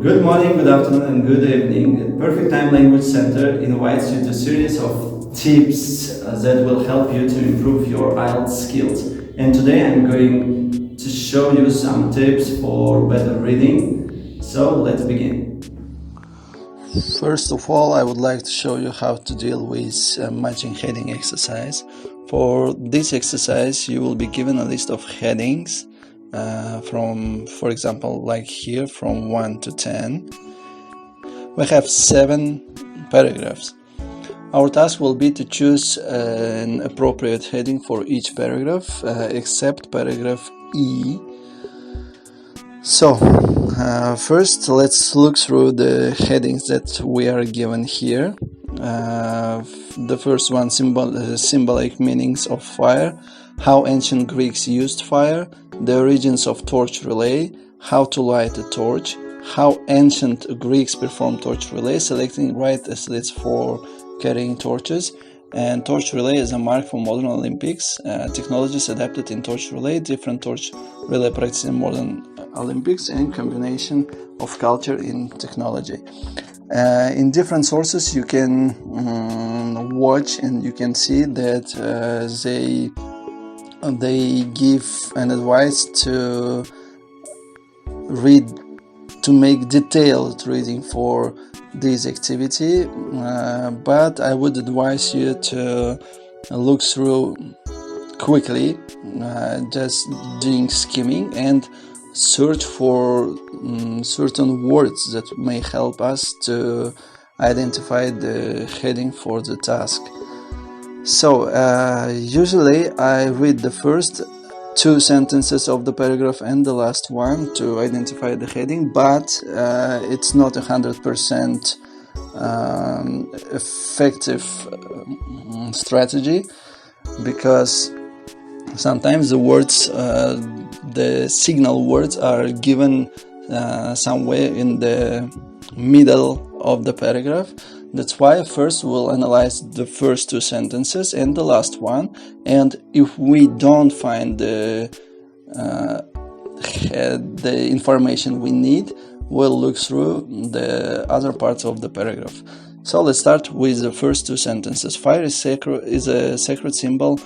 Good morning, good afternoon, and good evening. Perfect Time Language Center invites you to a series of tips that will help you to improve your IELTS skills. And today I'm going to show you some tips for better reading. So let's begin. First of all, I would like to show you how to deal with matching heading exercise. For this exercise, you will be given a list of headings from, for example, like here, from 1 to 10. We have 7 paragraphs. Our task will be to choose an appropriate heading for each paragraph, except paragraph E. So, first let's look through the headings that we are given here. The first one, symbolic meanings of fire, how ancient Greeks used fire, the origins of torch relay, how to light a torch, how ancient Greeks performed torch relay, selecting right athletes for carrying torches, and torch relay is a mark for modern Olympics. Technologies adapted in torch relay, different torch relay practice in modern Olympics, and combination of culture in technology. In different sources you can watch and you can see that they give an advice to read, to make detailed reading for this activity, but I would advise you to look through quickly, just doing skimming, and search for certain words that may help us to identify the heading for the task. So usually I read the first 2 sentences of the paragraph and the last one to identify the heading, but it's not 100% effective strategy, because sometimes the words, the signal words are given somewhere in the middle of the paragraph. That's why first we'll analyze the first 2 sentences and the last one, and if we don't find the information we need, we'll look through the other parts of the paragraph. So let's start with the first 2 sentences. Fire is a sacred symbol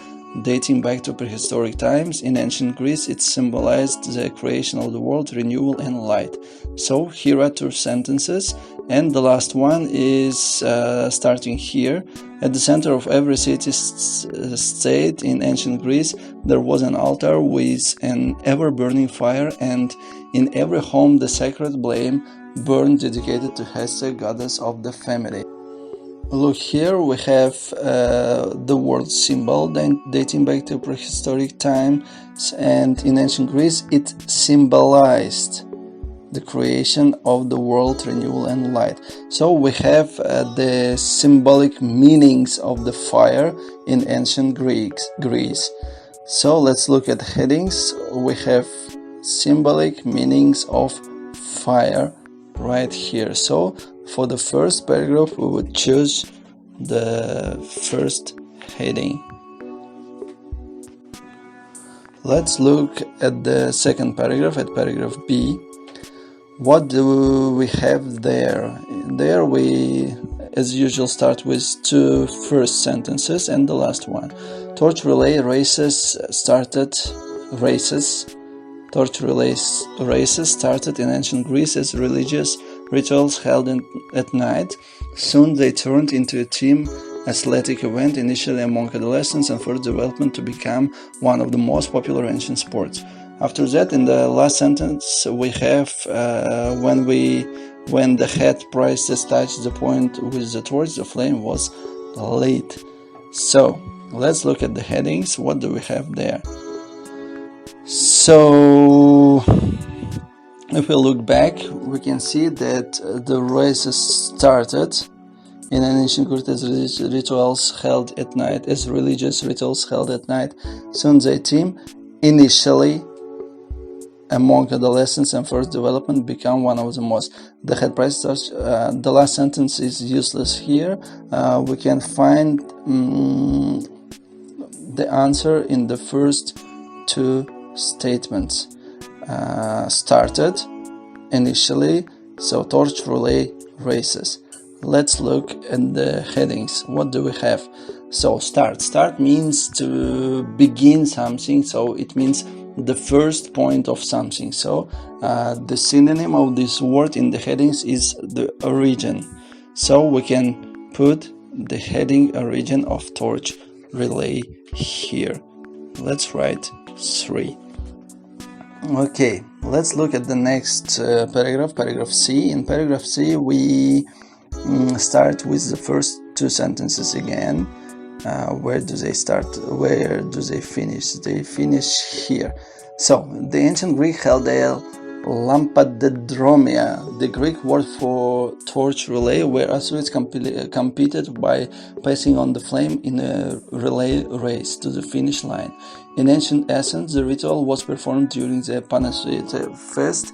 dating back to prehistoric times. In ancient Greece, it symbolized the creation of the world, renewal, and light. So here are 2 sentences, and the last one is starting here. At the center of every city-state in ancient Greece, there was an altar with an ever-burning fire, and in every home the sacred flame burned, dedicated to Hester, goddess of the family. Look, here we have the word symbol dating back to prehistoric times, and in ancient Greece it symbolized the creation of the world, renewal, and light. So we have the symbolic meanings of the fire in ancient Greece. So let's look at headings. We have symbolic meanings of fire right here. So for the first paragraph we would choose the first heading. Let's look at the second paragraph, at paragraph B. What do we have there? There we, as usual, start with 2 first sentences and the last one. Torch relay races started in ancient Greece as religious rituals held at night. Soon they turned into a team athletic event, initially among adolescents, and further development to become one of the most popular ancient sports. After that, in the last sentence, we have when the head prices touched the point with the torch, the flame was lit. So let's look at the headings. What do we have there? So if we look back, we can see that the races started in an ancient Greece as religious rituals held at night. Soon they team, initially among adolescents, and first development become one of the most. The head price starts. The last sentence is useless here. We can find the answer in the first 2 statements. Started, initially, So torch relay races. Let's look at the headings. What do we have? So start means to begin something, so it means the first point of something. So the synonym of this word in the headings is the origin. So we can put the heading origin of torch relay here. Let's write 3. Okay, let's look at the next paragraph C. In paragraph C, we start with the first 2 sentences again. Where do they start? Where do they finish? They finish here. So, the ancient Greek held a lampadedromia, the Greek word for torch relay, where athletes competed by passing on the flame in a relay race to the finish line. In ancient Athens, the ritual was performed during the Panacea fest,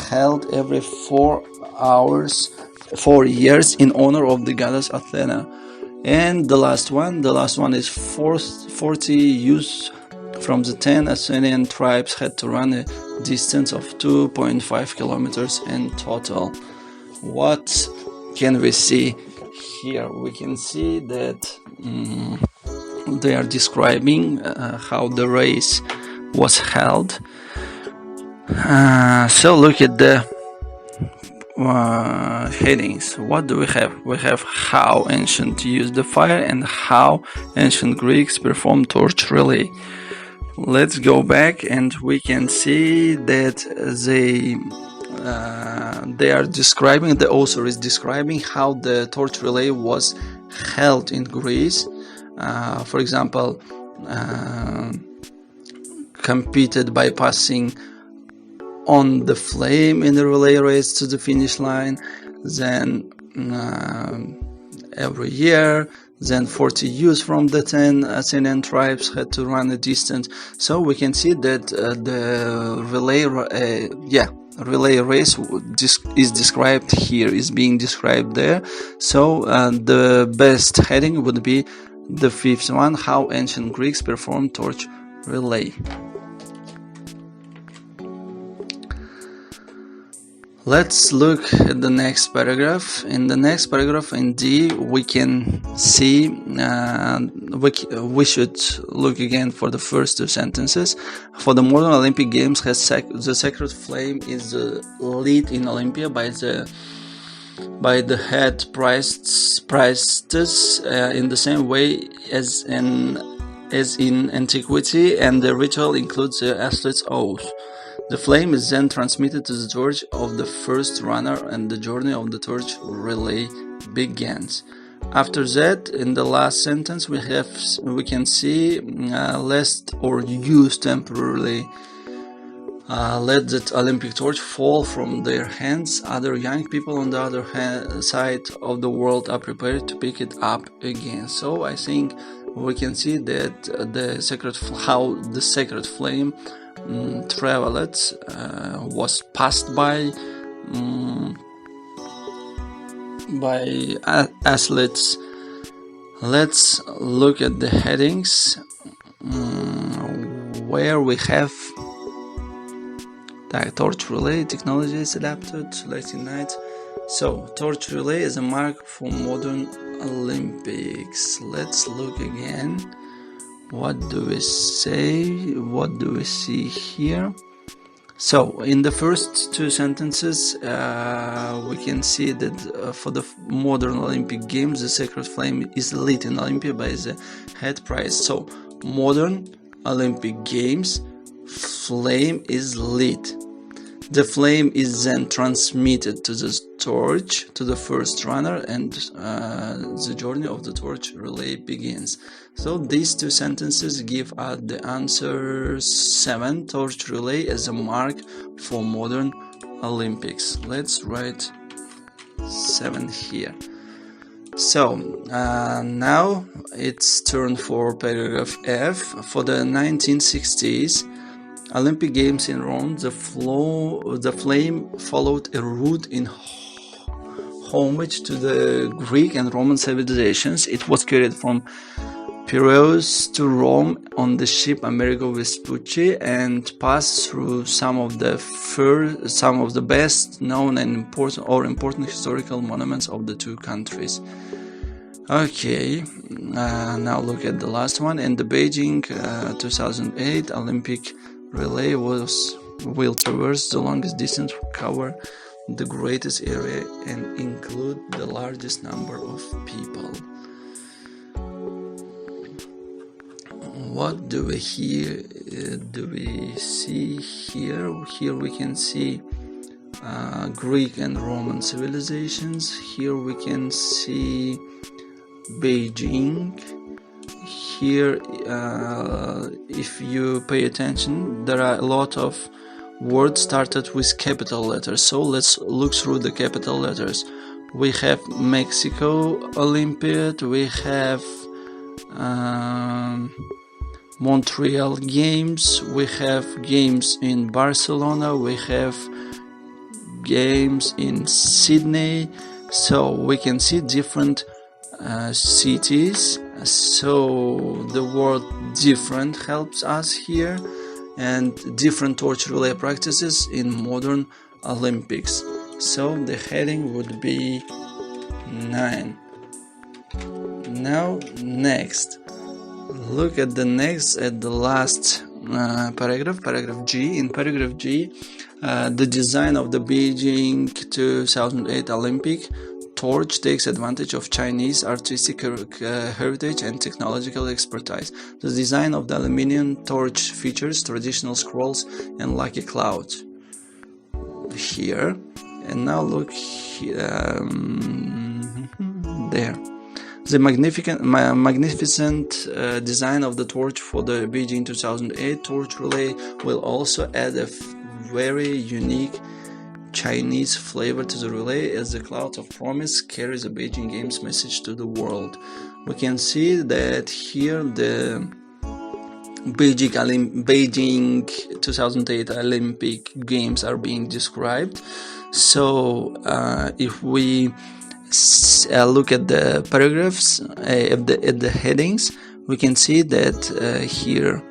held every 4 years in honor of the goddess Athena. And the last one is 40 youths from the 10 Athenian tribes had to run a distance of 2.5 kilometers in total. What can we see here? We can see that they are describing how the race was held. So look at the headings. What do we have? We have how ancient used the fire and how ancient Greeks performed torch relay. Let's go back and we can see that they are describing, the author is describing how the torch relay was held in Greece. For example, competed by passing on the flame in the relay race to the finish line, then every year, then 40 youths from the 10 Athenian tribes had to run a distance. So we can see that the relay race is described here, is being described there. So the best heading would be the 5th one, how ancient Greeks performed torch relay. Let's look at the next paragraph. In the next paragraph, in D, we can see, we should look again for the first 2 sentences. For the modern Olympic Games, the sacred flame is lit in Olympia by the head priestess in the same way as in antiquity, and the ritual includes the athlete's oath. The flame is then transmitted to the torch of the first runner, and the journey of the torch relay begins. After that, in the last sentence, we can see lest or use temporarily let the Olympic torch fall from their hands. Other young people on the other side of the world are prepared to pick it up again. So I think we can see that how the sacred flame traveled was passed by athletes. Let's look at the headings where we have torch relay technology is adapted to late night. So torch relay is a mark for modern Olympics. Let's look again. What do we say? What do we see here? So in the first 2 sentences, we can see that for the modern Olympic Games, the sacred flame is lit in Olympia by the head priest. So modern Olympic Games, flame is lit. The flame is then transmitted to the torch, to the first runner, and the journey of the torch relay begins. So these 2 sentences give us the answer 7, torch relay as a mark for modern Olympics. Let's write 7 here. So now it's turn for paragraph F. For the 1960s Olympic Games in Rome, the flame followed a route in homage to the Greek and Roman civilizations. It was carried from Piraeus to Rome on the ship Amerigo Vespucci and pass through some of the best known and important historical monuments of the two countries. Okay, now look at the last one. In the Beijing 2008 Olympic relay will traverse the longest distance, cover the greatest area, and include the largest number of people. What do we see here? Here we can see Greek and Roman civilizations. Here we can see Beijing. Here, if you pay attention, there are a lot of words started with capital letters. So let's look through the capital letters. We have Mexico Olympiad. We have Montreal Games, we have games in Barcelona, we have games in Sydney, so we can see different cities. So the word different helps us here, and different torch relay practices in modern Olympics. So the heading would be 9. Now next, look at the last paragraph G. In paragraph G, the design of the Beijing 2008 Olympic torch takes advantage of Chinese artistic heritage and technological expertise. The design of the aluminium torch features traditional scrolls and lucky clouds here. And now look here, there. The magnificent design of the torch for the Beijing 2008 torch relay will also add a very unique Chinese flavor to the relay, as the cloud of promise carries a Beijing Games message to the world. We can see that here the Beijing 2008 Olympic Games are being described. So if we look at the paragraphs, at the headings, we can see that here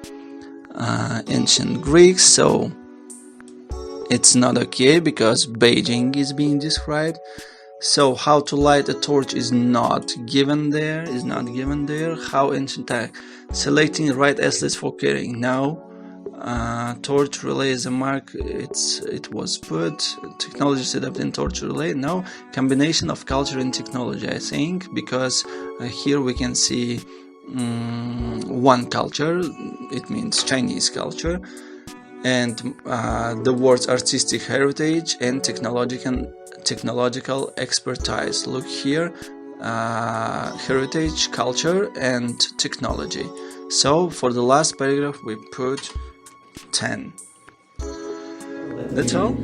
ancient Greeks, so it's not okay because Beijing is being described. So how to light a torch is not given there. How ancient time, selecting the right athletes for carrying. Now torch relay is a mark. It was put. Technology set up in torch relay. Now combination of culture and technology, I think, because here we can see one culture. It means Chinese culture, and the words artistic heritage and technological expertise. Look here, heritage, culture, and technology. So for the last paragraph we put 10. That's all.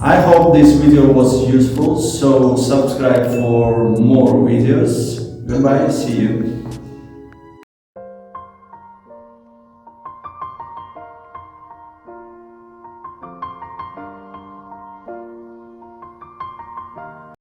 I hope this video was useful, so subscribe for more videos. Goodbye, see you.